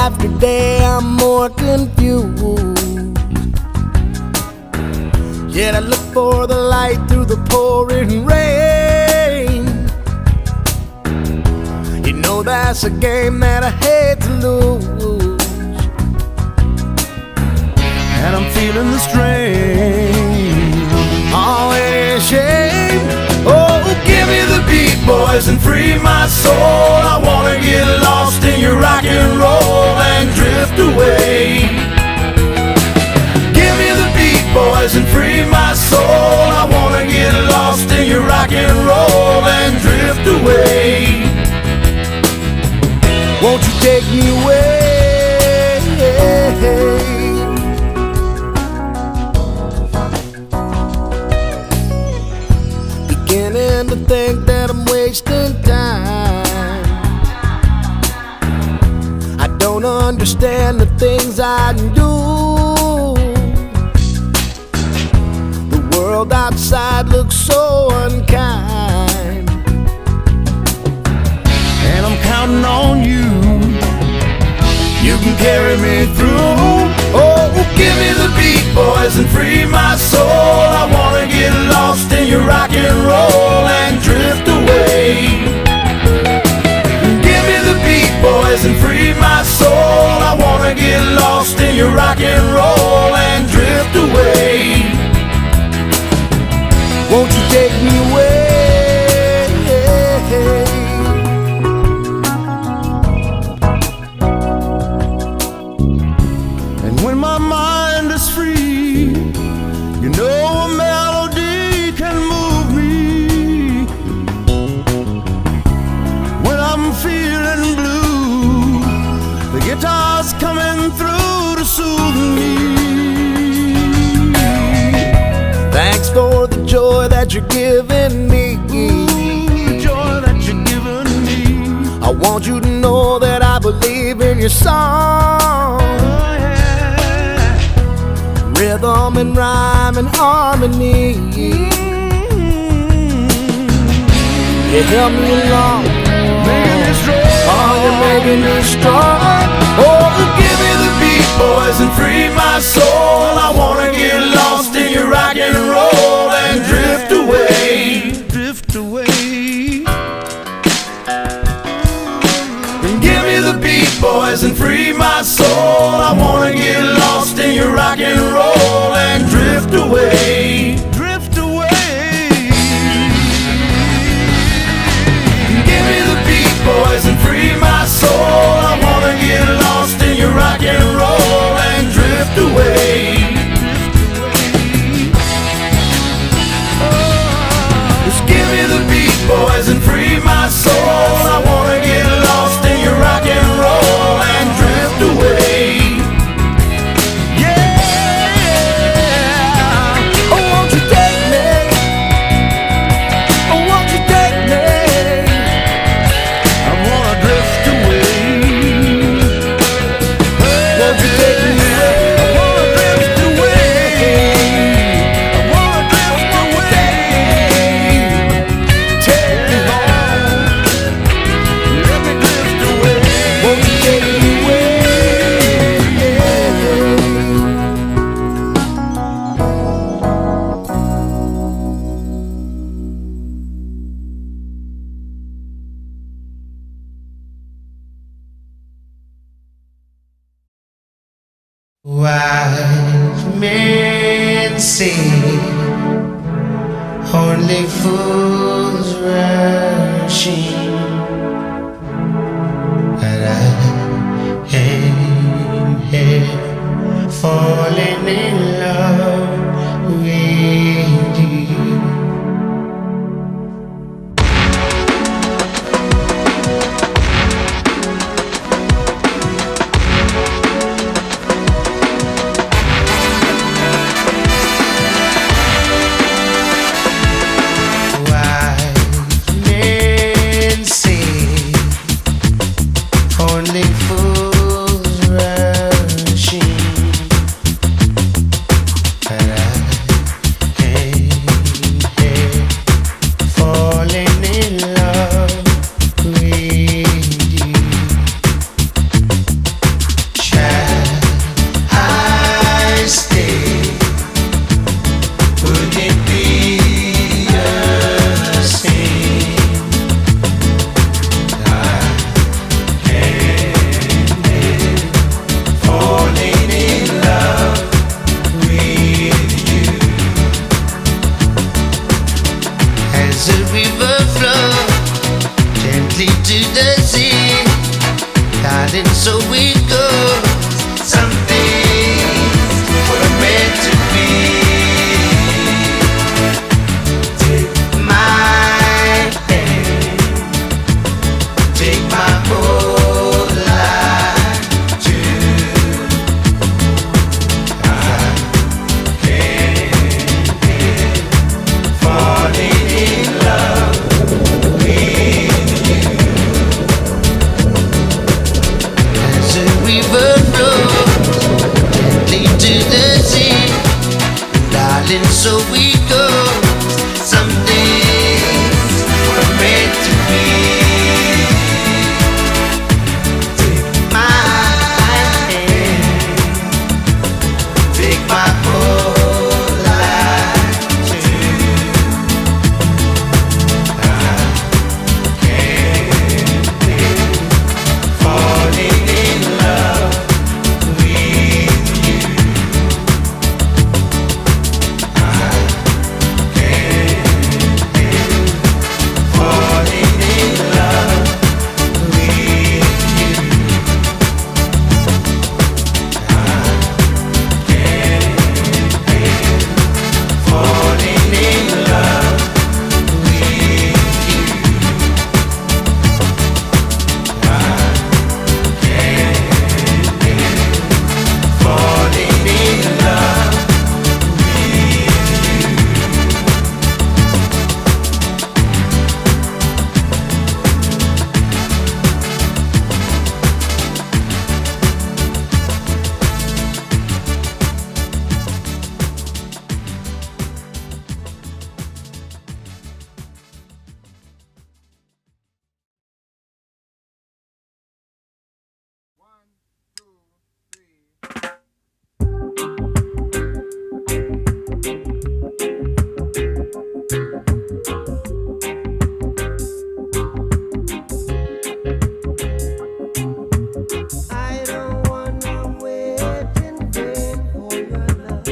after day I'm more confused. Yet I look for the light through the pouring rain. You know that's a game that I hate to lose, and I'm feeling the strain. Oh, it is shame. Oh, give me the beat, boys, and free my soul. I wanna get lost in your rock and roll and drift away. Give me the beat, boys, and free my soul. I wanna get lost in your rock and roll and drift away. Won't you take me away? Beginning to think that I'm wasting time. I don't understand the things I do. The world outside looks so unkind, and I'm counting on you. You can carry me through. Oh, give me the beat, boys, and free my soul. I wanna get lost in your rock and roll and drift away. Give me the beat, boys, and free my soul. I wanna get lost in your rock and roll and drift away. Won't you take me away? When my mind is free, you know a melody can move me. When I'm feeling blue, the guitar's coming through to soothe me. Thanks for the joy that you're giving me. The joy that you're giving me. I want you to know that I believe in your song. Rhythm and rhyme and harmony. You help me along, making me strong. Oh, you're making me strong. Oh, give me the beat, boys, and free my soul. I wanna get lost in your rock and roll and drift away. Drift away. Give me the beat, boys, and free my soul. I wanna get lost in your rock and roll and drift away. Drift away. Give me the beat, boys, and free my soul. I wanna get lost in your rock and roll and drift away. Just give me the beat, boys, and free my soul. I wanna get lost in your rock and roll and drift away. Yeah. Oh, won't you take me? Oh, won't you take me? I wanna drift away. Won't you take me away? I wanna drift away. I wanna drift away. Take me home. Let me drift away. Won't you take me away? Wise men say only fools rushing, and I am here falling in love with you. darling, so we go. Some days we're meant to be. Take my hand, take my whole life too. I can't live falling in love with you. I can't live falling in love with you. I can't live falling in love with you. I can't live falling in love with I don't wanna wait in vain for your love.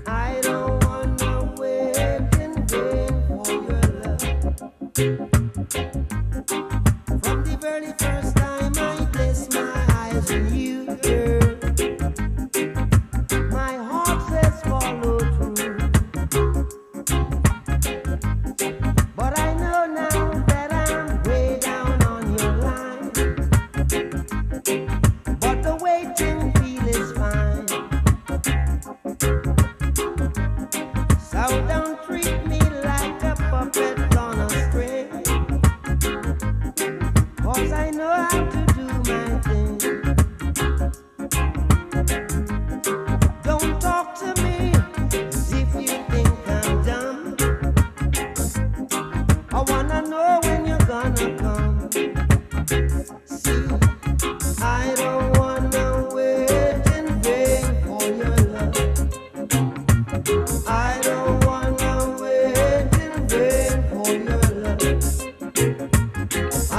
I don't wanna wait in vain for your love. From the very first time I placed my eyes on you, girl, my heart says follow through. But I know now that I'm way down on your line. But the waiting feel is fine. So don't treat me like a puppet on a string. 'Cause I know how to do my thing. Don't talk to me as if you think I'm dumb. I wanna know when you're gonna come. See, I don't wanna wait in vain for your love. I don't wanna wait in vain for your love.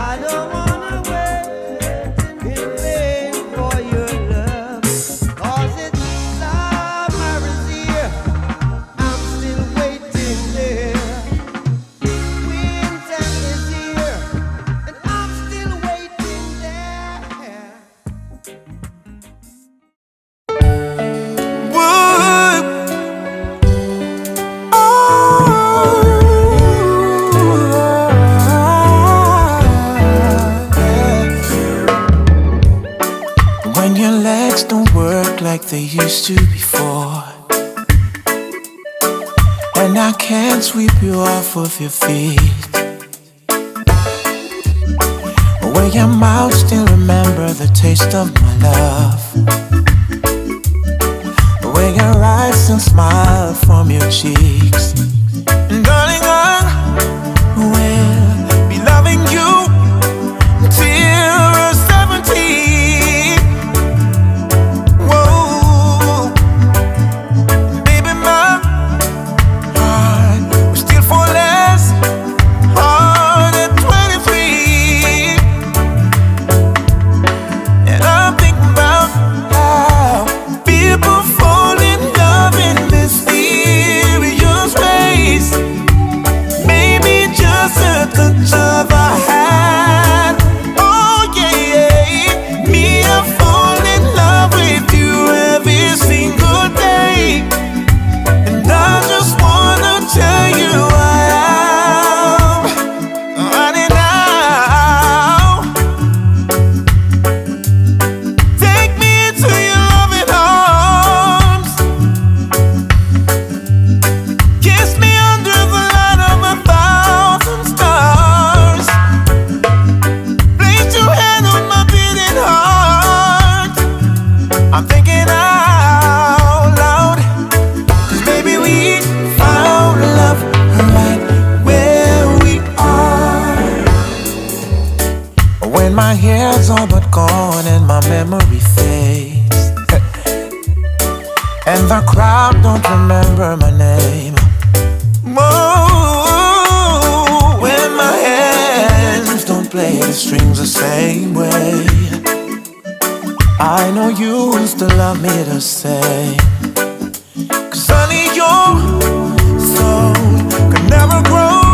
I don't wanna wait in vain for your love. 'Cause it's summer is here, I'm still waiting there. Winter is here, and I'm still waiting there. When your legs don't work like they used to before, and I can't sweep you off of your feet, when your mouth still remember the taste of my love, when your eyes still smile from your cheeks, darling, I will be loving you till we're 70. Whoa, baby, my heart will still fall less hard at 23. And I'm thinking about how people fall in love in mysterious ways. my hair's all but gone and my memory fades, and the crowd don't remember my name. Oh, when my hands don't play the strings the same way. I know you used to love me to say, 'cause honey, your soul could never grow